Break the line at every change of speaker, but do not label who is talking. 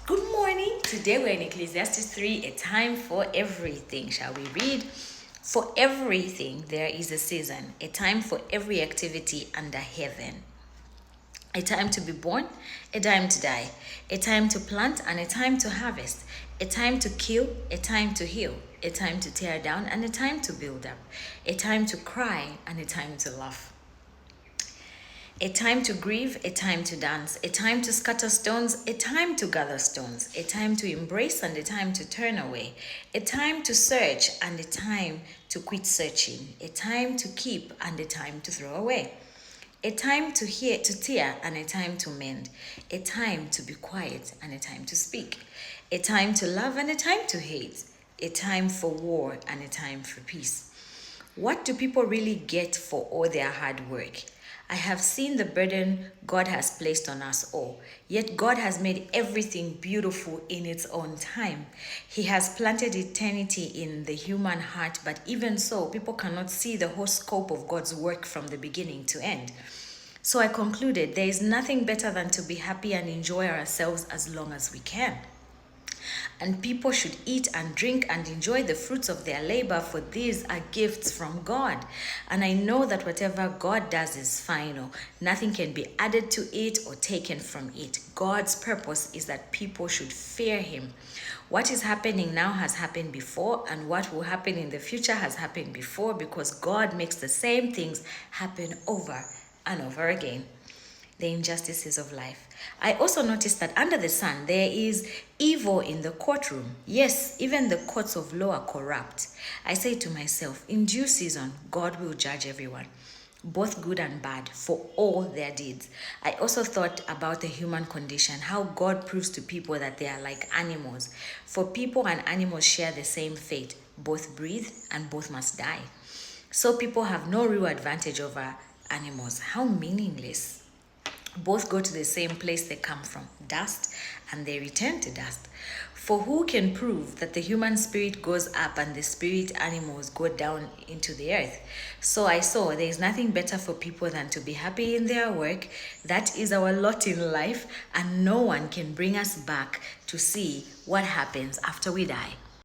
Good morning. Today we're in Ecclesiastes 3, a time for everything. Shall we read? For everything there is a season, a time for every activity under heaven. A time to be born, a time to die, a time to plant and a time to harvest, a time to kill, a time to heal, a time to tear down and a time to build up, a time to cry and a time to laugh. A time to grieve, a time to dance, a time to scatter stones, a time to gather stones, a time to embrace and a time to turn away, a time to search and a time to quit searching, a time to keep and a time to throw away, a time to tear and a time to mend, a time to be quiet and a time to speak, a time to love and a time to hate, a time for war and a time for peace. What do people really get for all their hard work? I have seen the burden God has placed on us all. Yet God has made everything beautiful in its own time. He has planted eternity in the human heart, but even so, people cannot see the whole scope of God's work from the beginning to end. So I concluded there is nothing better than to be happy and enjoy ourselves as long as we can. And people should eat and drink and enjoy the fruits of their labor, for these are gifts from God. And I know that whatever God does is final. Nothing can be added to it or taken from it. God's purpose is that people should fear Him. What is happening now has happened before, and what will happen in the future has happened before, because God makes the same things happen over and over again. The injustices of life. I also noticed that under the sun there is evil in the courtroom. Yes, even the courts of law are corrupt. I say to myself, in due season, God will judge everyone, both good and bad, for all their deeds. I also thought about the human condition, how God proves to people that they are like animals. For people and animals share the same fate, both breathe and both must die. So people have no real advantage over animals. How meaningless. Both go to the same place they come from, dust, and they return to dust. For who can prove that the human spirit goes up and the spirit animals go down into the earth? So I saw there is nothing better for people than to be happy in their work. That is our lot in life, and no one can bring us back to see what happens after we die.